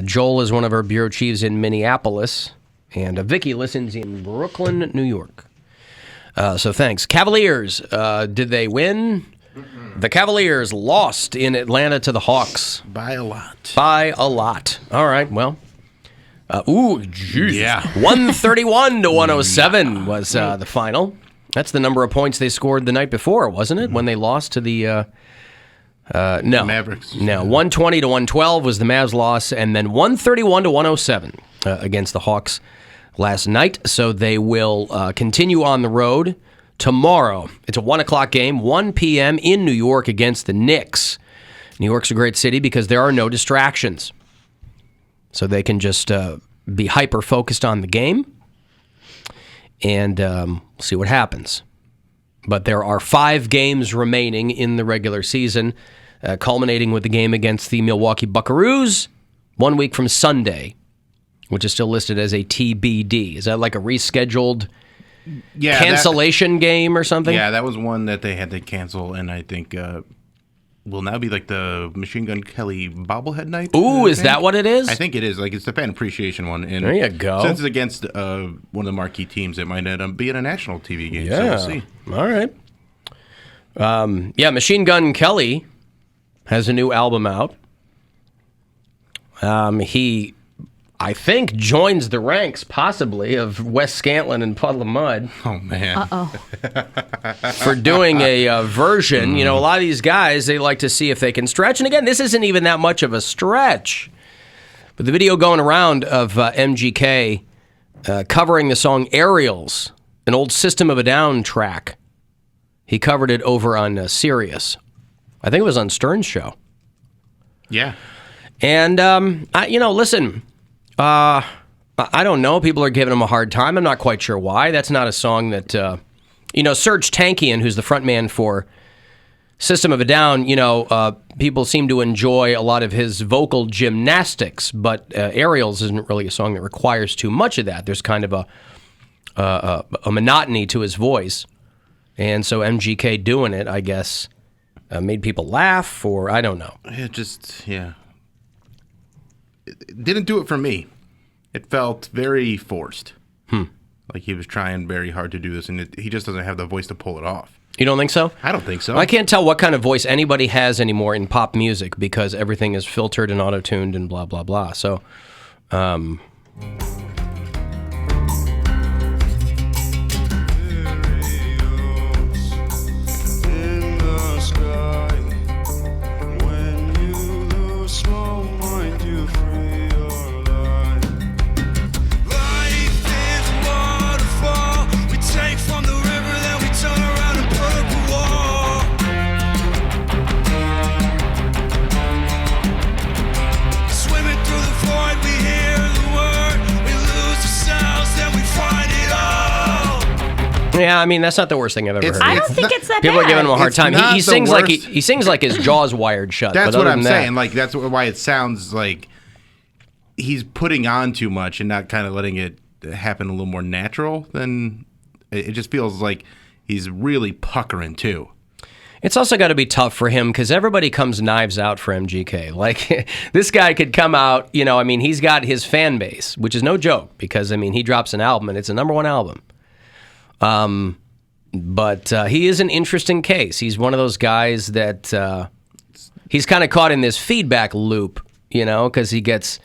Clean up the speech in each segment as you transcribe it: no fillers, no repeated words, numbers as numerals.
Joel is one of our bureau chiefs in Minneapolis, and Vicky listens in Brooklyn, New York. So thanks. Cavaliers, did they win? The Cavaliers lost in Atlanta to the Hawks. By a lot. By a lot. All right, well. Yeah. 131 to 107 was the final. That's the number of points they scored the night before, wasn't it? When they lost to the... no. Mavericks. No, 120 to 112 was the Mavs loss, and then 131 to 107 against the Hawks last night. So they will continue on the road tomorrow. It's a 1 o'clock game, 1 p.m. in New York against the Knicks. New York's a great city because there are no distractions. So they can just be hyper-focused on the game and see what happens. But there are 5 games remaining in the regular season, culminating with the game against the Milwaukee Buckaroos 1 week from Sunday, which is still listed as a TBD. Is that like a rescheduled cancellation game or something? Yeah, that was one that they had to cancel, and I think will now be like the Machine Gun Kelly bobblehead night. Ooh, is that what it is? I think it is. Like, it's the fan appreciation one. And there you go. Since it's against one of the marquee teams, it might end up being a national TV game. Yeah. So we'll see. All right. Machine Gun Kelly has a new album out. He, I think, joins the ranks, possibly, of Wes Scantlin and Puddle of Mud. Oh, man. Uh-oh. For doing a version. You know, a lot of these guys, they like to see if they can stretch. And again, this isn't even that much of a stretch. But the video going around of MGK covering the song Aerials, an old System of a Down track. He covered it over on Sirius. I think it was on Stern's show. Yeah. And, listen, I don't know. People are giving him a hard time. I'm not quite sure why. That's not a song that, Serge Tankian, who's the frontman for System of a Down, people seem to enjoy a lot of his vocal gymnastics, but Aerials isn't really a song that requires too much of that. There's kind of a monotony to his voice. And so MGK doing it, I guess, made people laugh, or I don't know. It didn't do it for me. It felt very forced. Like he was trying very hard to do this, and he just doesn't have the voice to pull it off. You don't think so? I don't think so. I can't tell what kind of voice anybody has anymore in pop music because everything is filtered and auto-tuned and blah, blah, blah. So, yeah, I mean that's not the worst thing I've ever heard. I don't think it's that People bad. are giving him a hard time. He sings like worst. he sings like his jaw's wired shut. That's but what other I'm than saying. that, Like that's why it sounds like he's putting on too much and not kind of letting it happen a little more natural. Then it just feels like he's really puckering too. it's also got to be tough for him because everybody comes knives out for MGK. Like this guy could come out, he's got his fan base, which is no joke because he drops an album and it's a #1 album. But he is an interesting case. He's one of those guys that he's kind of caught in this feedback loop, because he gets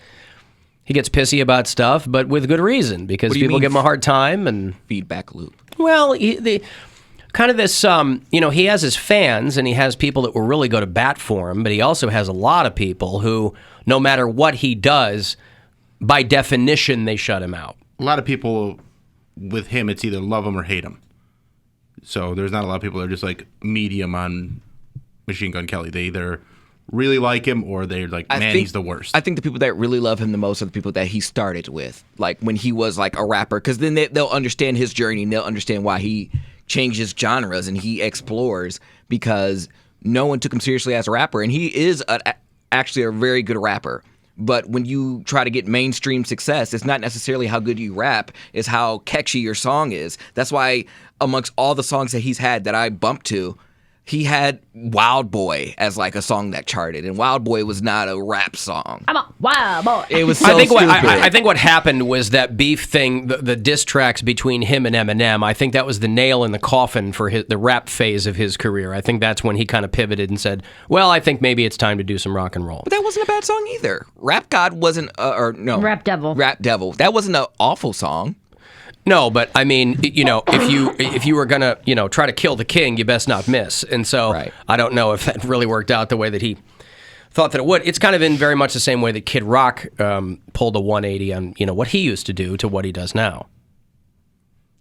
pissy about stuff, but with good reason because people give him a hard time and feedback loop. Well, he has his fans and he has people that will really go to bat for him, but he also has a lot of people who, no matter what he does, by definition, they shut him out. A lot of people with him, it's either love him or hate him. So there's not a lot of people that are just like medium on Machine Gun Kelly. They either really like him or they're like, he's the worst. I think the people that really love him the most are the people that he started with, like when he was like a rapper, because then they'll understand his journey and they'll understand why he changes genres and he explores because no one took him seriously as a rapper, and he is actually a very good rapper. But when you try to get mainstream success, it's not necessarily how good you rap, it's how catchy your song is. That's why amongst all the songs that he's had that I bumped to, he had Wild Boy as like a song that charted, and Wild Boy was not a rap song. I'm a wild boy. It was so I think stupid. I think what happened was that beef thing, the diss tracks between him and Eminem. I think that was the nail in the coffin for the rap phase of his career. I think that's when he kind of pivoted and said, "Well, I think maybe it's time to do some rock and roll." But that wasn't a bad song either. Rap God wasn't, Rap Devil. Rap Devil. That wasn't an awful song. No, but I mean, if you were gonna, try to kill the king, you best not miss. And so Right. I don't know if that really worked out the way that he thought that it would. It's kind of in very much the same way that Kid Rock pulled a 180 on, what he used to do to what he does now.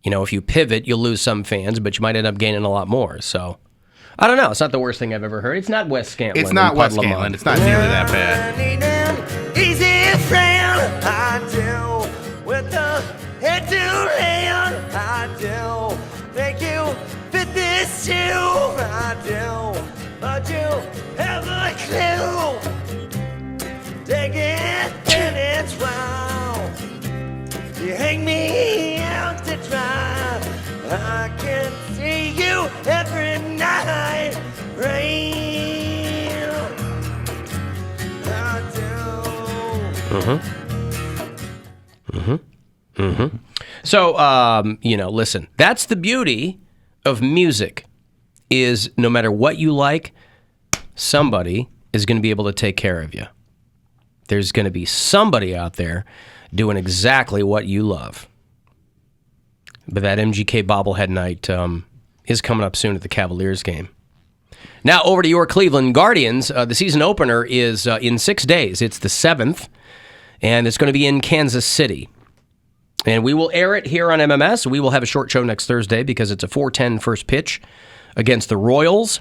If you pivot, you'll lose some fans, but you might end up gaining a lot more. So I don't know. It's not the worst thing I've ever heard. It's not Wes Scantlin. It's not and Wes Bud Scantlin. Lamont. It's not nearly that bad. Easy friend, I do. With the head to hand, I do. Make you fit this shoe, I do. But you have a clue. Take it and it's wrong. You hang me out to dry. I can see you every night. Rain, I do. So, listen, that's the beauty of music is no matter what you like, somebody is going to be able to take care of you. There's going to be somebody out there doing exactly what you love. But that MGK bobblehead night is coming up soon at the Cavaliers game. Now, over to your Cleveland Guardians. The season opener is in 6 days. It's the 7th, and it's going to be in Kansas City. And we will air it here on MMS. We will have a short show next Thursday because it's a 4:10 first pitch against the Royals.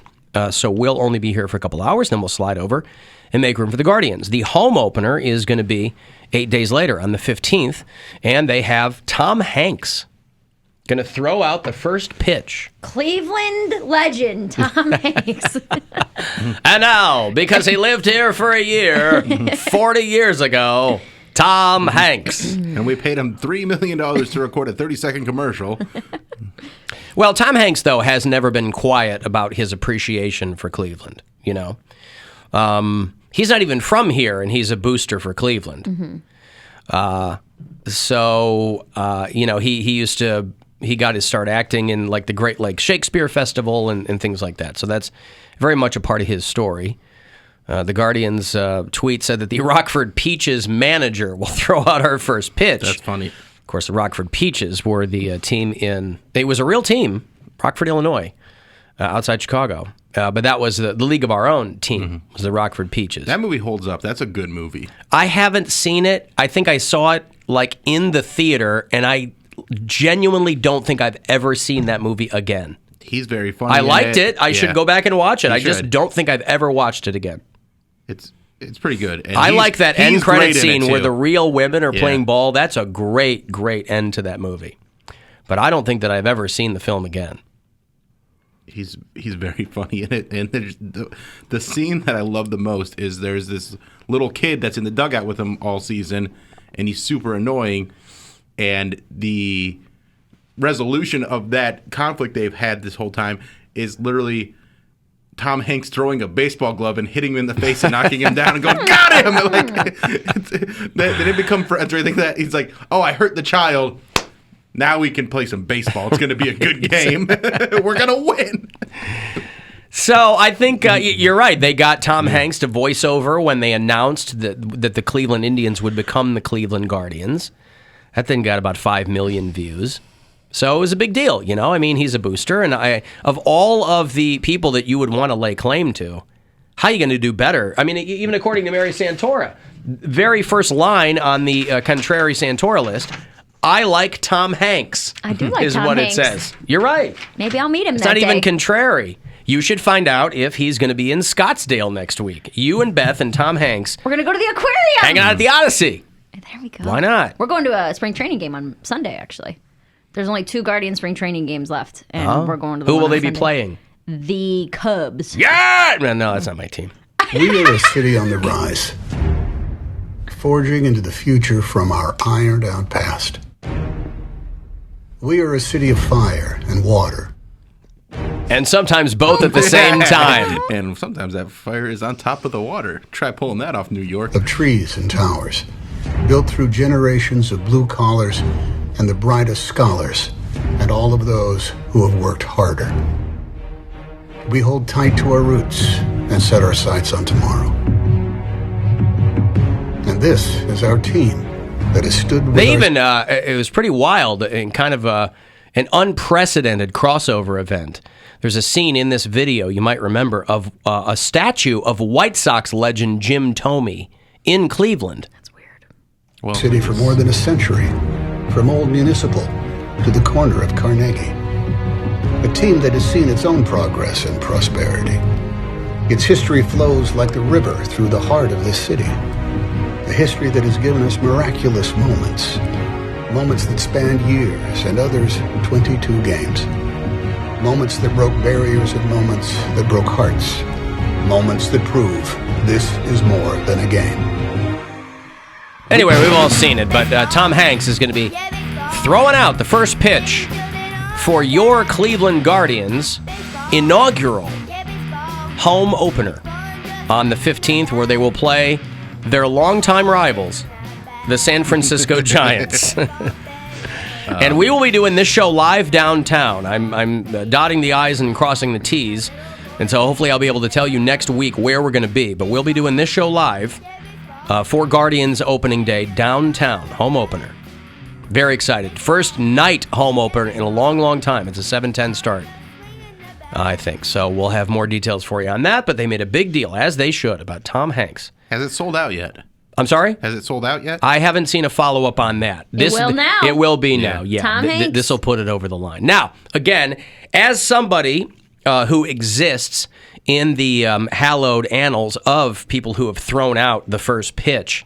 So we'll only be here for a couple hours, then we'll slide over and make room for the Guardians. The home opener is going to be 8 days later on the 15th, and they have Tom Hanks going to throw out the first pitch. Cleveland legend Tom Hanks. And now, because he lived here for a year 40 years ago, Tom Hanks. And we paid him $3 million to record a 30-second commercial. Well, Tom Hanks, though, has never been quiet about his appreciation for Cleveland, He's not even from here, and he's a booster for Cleveland. He got his start acting in, like, the Great Lakes Shakespeare Festival and things like that. So that's very much a part of his story. The Guardian's tweet said that the Rockford Peaches manager will throw out our first pitch. That's funny. Of course, the Rockford Peaches were the team it was a real team, Rockford, Illinois, outside Chicago. But that was the League of Our Own team, was the Rockford Peaches. That movie holds up. That's a good movie. I haven't seen it. I think I saw it, like, in the theater, and I genuinely don't think I've ever seen that movie again. He's very funny. I liked it. I Yeah. should go back and watch it. You I just should. don't think I've ever watched it again. It's pretty good. And I like that he's end credit great in it, scene where too. the real women are Yeah. playing ball. That's a great, great end to that movie. But I don't think that I've ever seen the film again. He's very funny in it. And there's the scene that I love the most is there's this little kid that's in the dugout with him all season, and he's super annoying. And the resolution of that conflict they've had this whole time is literally Tom Hanks throwing a baseball glove and hitting him in the face and knocking him down and going, "Got him!" Like, they didn't become friends or anything like that. He's like, "Oh, I hurt the child. Now we can play some baseball. It's going to be a good game. We're going to win." So I think you're right. They got Tom Hanks to voice over when they announced that the Cleveland Indians would become the Cleveland Guardians. That thing got about 5 million views. So it was a big deal, I mean, he's a booster, and of all of the people that you would want to lay claim to, how are you going to do better? I mean, even according to Mary Santora, very first line on the Contrary Santora list, I like Tom Hanks. I do like is Tom what Hanks. it says. You're right. Maybe I'll meet him It's that not day. even contrary. You should find out if he's going to be in Scottsdale next week. You and Beth and Tom Hanks We're going to go to the aquarium. hanging out at the Odyssey. There we go. Why not? We're going to a spring training game on Sunday, actually. There's only 2 Guardian spring training games left, and we're going to the Who one will on they be Sunday. playing? The Cubs. Yeah! No, that's not my team. We are a city on the rise, forging into the future from our ironed-out past. We are a city of fire and water. And sometimes both at the same time. And sometimes that fire is on top of the water. Try pulling that off New York. Of trees and towers, built through generations of blue collars and the brightest scholars, and all of those who have worked harder. We hold tight to our roots and set our sights on tomorrow. And this is our team that has stood with They even, it was pretty wild and kind of an unprecedented crossover event. There's a scene in this video, you might remember, of a statue of White Sox legend Jim Thome in Cleveland. That's weird. Well, city for more than a century, from Old Municipal to the corner of Carnegie. A team that has seen its own progress and prosperity. Its history flows like the river through the heart of this city. A history that has given us miraculous moments. Moments that spanned years and others 22 games. Moments that broke barriers and moments that broke hearts. Moments that prove this is more than a game. Anyway, we've all seen it, but Tom Hanks is going to be throwing out the first pitch for your Cleveland Guardians' inaugural home opener on the 15th, where they will play their longtime rivals, the San Francisco Giants. And we will be doing this show live downtown. I'm dotting the I's and crossing the T's, and so hopefully I'll be able to tell you next week where we're going to be. But we'll be doing this show live for Guardians opening day downtown, home opener. Very excited. First night home opener in a long, long time. It's a 7:10 start, I think. So we'll have more details for you on that, but they made a big deal, as they should, about Tom Hanks. has it sold out yet? I'm sorry? Has it sold out yet? I haven't seen a follow-up on that. It will now. It will be now, yeah. Tom Hanks? This will put it over the line. Now, again, as somebody who exists in the hallowed annals of people who have thrown out the first pitch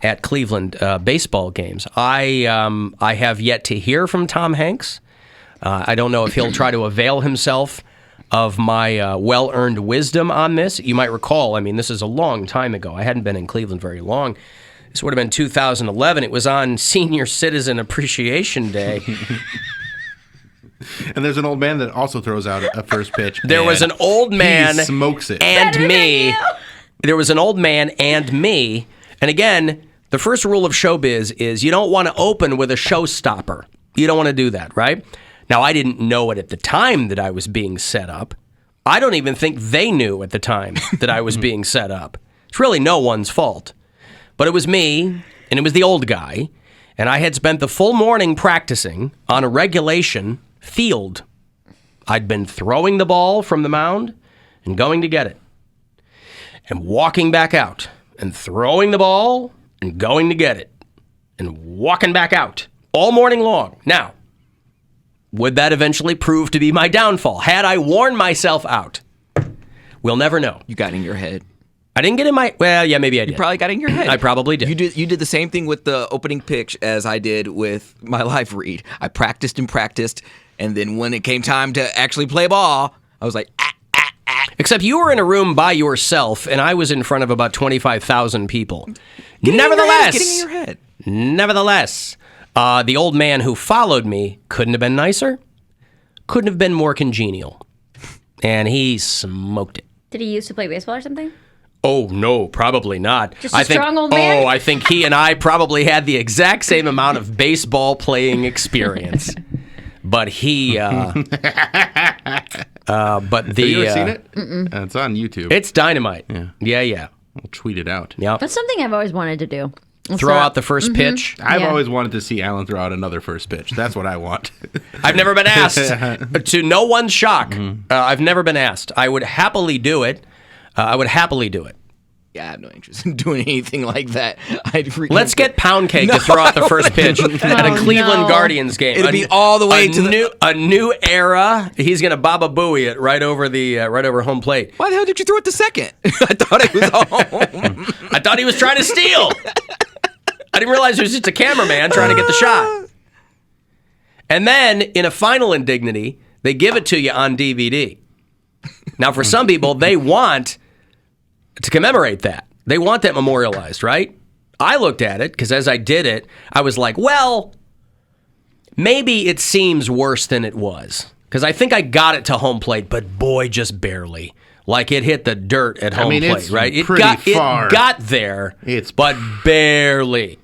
at Cleveland baseball games, I have yet to hear from Tom Hanks. I don't know if he'll try to avail himself of my well-earned wisdom on this. You might recall, I mean, this is a long time ago. I hadn't been in Cleveland very long. This would have been 2011. It was on Senior Citizen Appreciation Day. And there's an old man that also throws out a first pitch. There was an old man he smokes it. and me. There was an old man and me. And again, the first rule of showbiz is you don't want to open with a showstopper. You don't want to do that, right? Now, I didn't know it at the time that I was being set up. I don't even think they knew at the time that I was being set up. It's really no one's fault. But it was me, and it was the old guy, and I had spent the full morning practicing on a regulation field. I'd been throwing the ball from the mound and going to get it, and walking back out, and throwing the ball and going to get it, and walking back out all morning long. Now, would that eventually prove to be my downfall? Had I worn myself out? We'll never know. You got in your head. I didn't get in my... Well, yeah, maybe I did. You probably got in your head. I probably did. You did the same thing with the opening pitch as I did with my live read. I practiced, and then when it came time to actually play ball, I was like, Except you were in a room by yourself, and I was in front of about 25,000 people. Getting in your head. Nevertheless, the old man who followed me couldn't have been nicer, couldn't have been more congenial, and he smoked it. Did he used to play baseball or something? Oh, no, probably not. Just a strong old man? Oh, I think he and I probably had the exact same amount of baseball playing experience. But he, but the... Have you ever seen it? It's on YouTube. It's dynamite. Yeah. I'll tweet it out. Yeah. That's something I've always wanted to do. Throw out the first pitch. I've Yeah. always wanted to see Alan throw out another first pitch. That's what I want. I've never been asked. To no one's shock, I've never been asked. I would happily do it. Yeah, I have no interest in doing anything like that. Let's get Poundcake to throw out the first pitch at a Cleveland Guardians game. It'll be all the way to a new era. He's gonna Baba Booey it right over home plate. Why the hell did you throw it to second? I thought it was home. I thought he was trying to steal. I didn't realize it was just a cameraman trying to get the shot. And then, in a final indignity, they give it to you on DVD. Now, for some people, they want to commemorate that. They want that memorialized, right? I looked at it, because as I did it, I was like, well, maybe it seems worse than it was. Because I think I got it to home plate, but boy, just barely. Like it hit the dirt at home plate, it's right? It pretty far. It got there, but barely.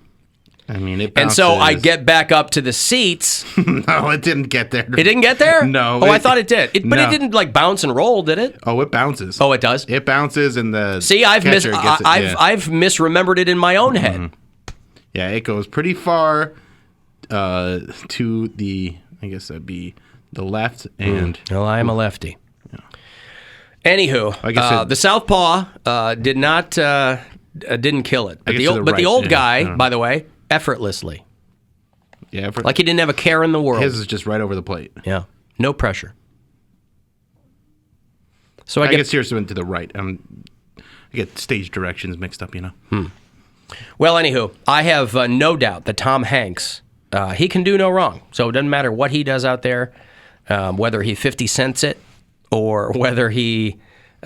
I mean, it and so I get back up to the seats. No, it didn't get there. It didn't get there? No. Oh, I thought it did. But it didn't like bounce and roll, did it? Oh, it bounces. Oh, it does? It bounces and the I've catcher gets it. I've misremembered it in my own head. Yeah, it goes pretty far to the, I guess that'd be the left. And well, I am a lefty. Yeah. Anywho, I guess the southpaw didn't kill it. But the old guy, by the way, effortlessly. Yeah, like he didn't have a care in the world. His is just right over the plate. Yeah, no pressure. So I guess yours went to the right. I get stage directions mixed up, Well, anywho, I have no doubt that Tom Hanks, he can do no wrong. So it doesn't matter what he does out there, whether he 50 cents it or whether he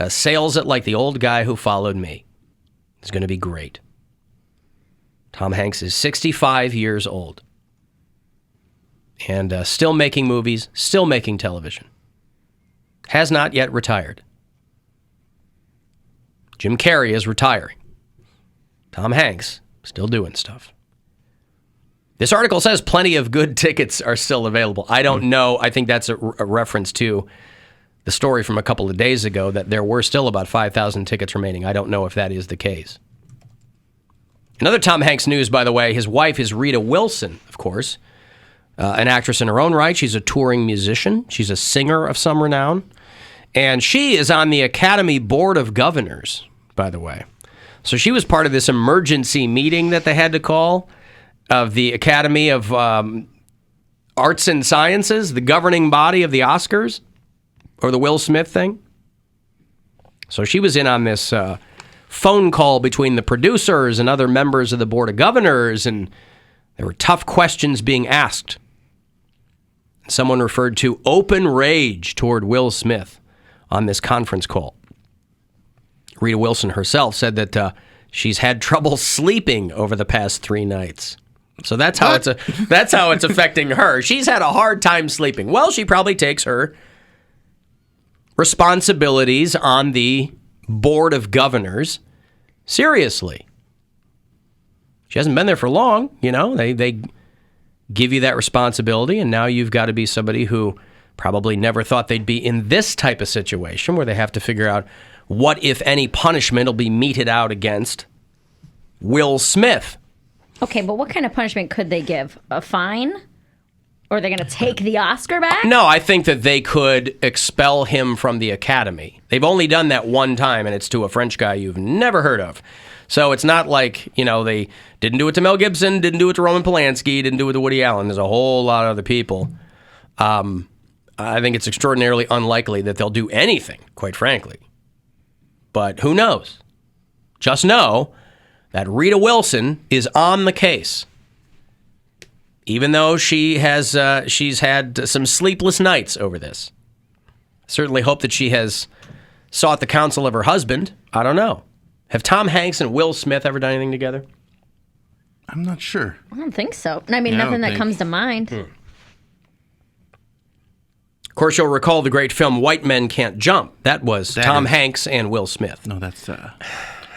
sails it like the old guy who followed me. It's going to be great. Tom Hanks is 65 years old and still making movies, still making television. Has not yet retired. Jim Carrey is retiring. Tom Hanks still doing stuff. This article says plenty of good tickets are still available. I don't know. I think that's a reference to the story from a couple of days ago that there were still about 5,000 tickets remaining. I don't know if that is the case. Another Tom Hanks news, by the way, his wife is Rita Wilson, of course, an actress in her own right. She's a touring musician. She's a singer of some renown. And she is on the Academy Board of Governors, by the way. So she was part of this emergency meeting that they had to call of the Academy of Arts and Sciences, the governing body of the Oscars, or the Will Smith thing. So she was in on this phone call between the producers and other members of the Board of Governors, and there were tough questions being asked. Someone referred to open rage toward Will Smith on this conference call. Rita Wilson herself said that she's had trouble sleeping over the past 3 nights. So that's how it's affecting her. She's had a hard time sleeping. Well, she probably takes her responsibilities on the Board of Governors seriously. She hasn't been there for long, They give you that responsibility, and now you've got to be somebody who probably never thought they'd be in this type of situation where they have to figure out what, if any, punishment will be meted out against Will Smith. Okay, but what kind of punishment could they give? A fine? Or are they going to take the Oscar back? No, I think that they could expel him from the Academy. They've only done that one time, and it's to a French guy you've never heard of. So it's not like, they didn't do it to Mel Gibson, didn't do it to Roman Polanski, didn't do it to Woody Allen. There's a whole lot of other people. I think it's extraordinarily unlikely that they'll do anything, quite frankly. But who knows? Just know that Rita Wilson is on the case. Even though she's had some sleepless nights over this. Certainly hope that she has sought the counsel of her husband. I don't know. Have Tom Hanks and Will Smith ever done anything together? I'm not sure. I don't think so. I mean, nothing that comes to mind. Of course, you'll recall the great film White Men Can't Jump. That was Tom Hanks and Will Smith. No, that's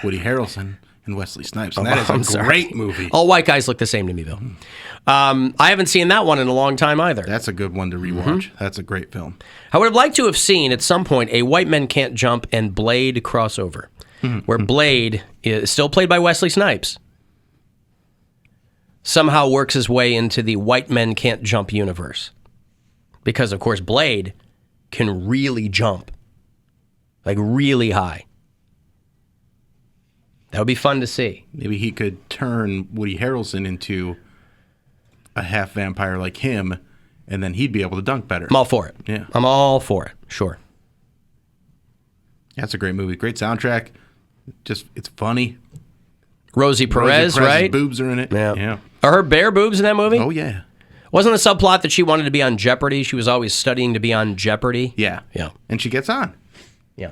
Woody Harrelson and Wesley Snipes. And that is a great movie. All white guys look the same to me, Bill. I haven't seen that one in a long time either. That's a good one to rewatch. That's a great film. I would have liked to have seen at some point a White Men Can't Jump and Blade crossover, where Blade is still played by Wesley Snipes. Somehow works his way into the White Men Can't Jump universe. Because, of course, Blade can really jump. Like, really high. That would be fun to see. Maybe he could turn Woody Harrelson into a half vampire like him, and then he'd be able to dunk better. I'm all for it. Yeah. I'm all for it. Sure. That's a great movie. Great soundtrack. Just, it's funny. Rosie Perez, right? Boobs are in it. Yeah. Are her bare boobs in that movie? Oh, yeah. Wasn't the subplot that she wanted to be on Jeopardy? She was always studying to be on Jeopardy? Yeah. Yeah. And she gets on. Yeah.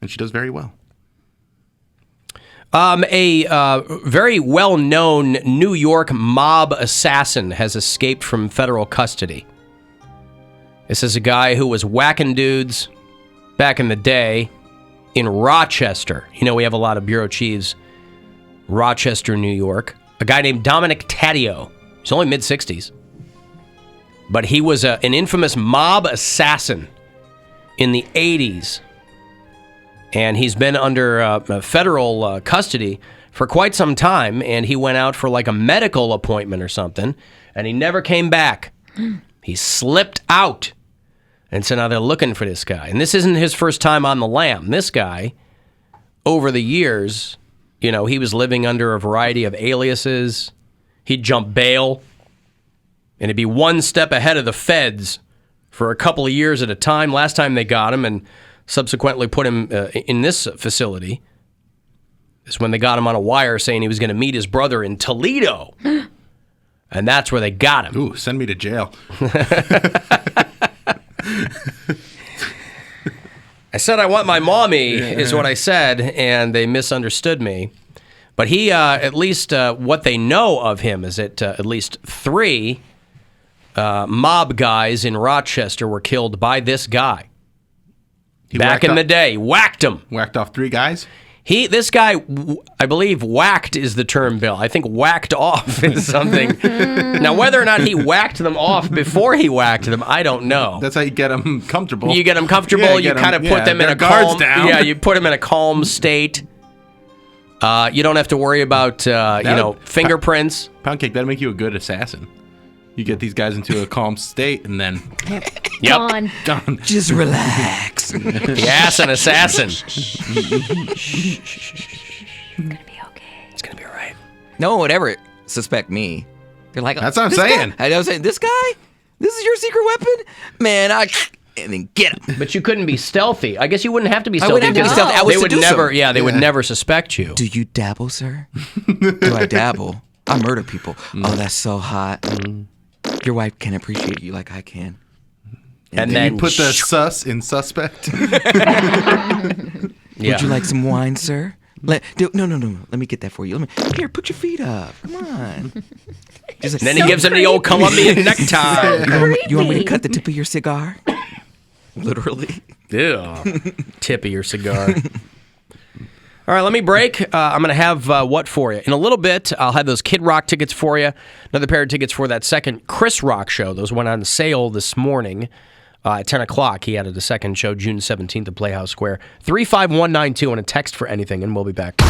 And she does very well. A very well-known New York mob assassin has escaped from federal custody. This is a guy who was whacking dudes back in the day in Rochester. You know, we have a lot of bureau chiefs. Rochester, New York. A guy named Dominic Taddeo. He's only mid-60s. But he was an infamous mob assassin in the 80s. And he's been under federal custody for quite some time. And he went out for like a medical appointment or something. And he never came back. He slipped out. And so now they're looking for this guy. And this isn't his first time on the lam. This guy, over the years, you know, he was living under a variety of aliases. He'd jump bail. And he'd be one step ahead of the feds for a couple of years at a time. Last time they got him and subsequently put him in this facility is when they got him on a wire saying he was going to meet his brother in Toledo. And that's where they got him. Ooh, send me to jail. I said I want my mommy, is what I said, and they misunderstood me. But he, at least what they know of him is that at least 3 mob guys in Rochester were killed by this guy. Back in the day, whacked him. Whacked off 3 guys? This guy, I believe, whacked is the term, Bill. I think whacked off is something. Now, whether or not he whacked them off before he whacked them, I don't know. That's how you get them comfortable. You get them comfortable. You kind of put them in a calm. Down. Yeah, you put them in a calm state. You don't have to worry about fingerprints. Poundcake, that'd make you a good assassin. You get these guys into a calm state, and then Gone. done. Just relax. Yes, an assassin. It's gonna be okay. It's gonna be all right. No one would ever suspect me. They're like, That's what I'm "This saying." guy?" I was saying, this guy? This is your secret weapon? Man, and then get him. But you couldn't be stealthy. I guess you wouldn't have to be stealthy. wouldn't have to be because stealthy. I would they would seduce never. them. Yeah, they would never suspect you. Do you dabble, sir? Do I dabble? I murder people. Oh, that's so hot. Your wife can appreciate you like I can. And Then then you put the sus in suspect. Yeah. Would you like some wine, sir? No. Let me get that for you. Here, put your feet up. Come on. Just And then he gives him the old Colombian necktie. you want me to cut the tip of your cigar? Literally. Ew. Tip of your cigar. All right, let me break. I'm going to have what for you? In a little bit, I'll have those Kid Rock tickets for you. Another pair of tickets for that second Chris Rock show. Those went on sale this morning at 10 o'clock. He added a second show, June 17th at Playhouse Square. 35192 and a text for anything, and we'll be back.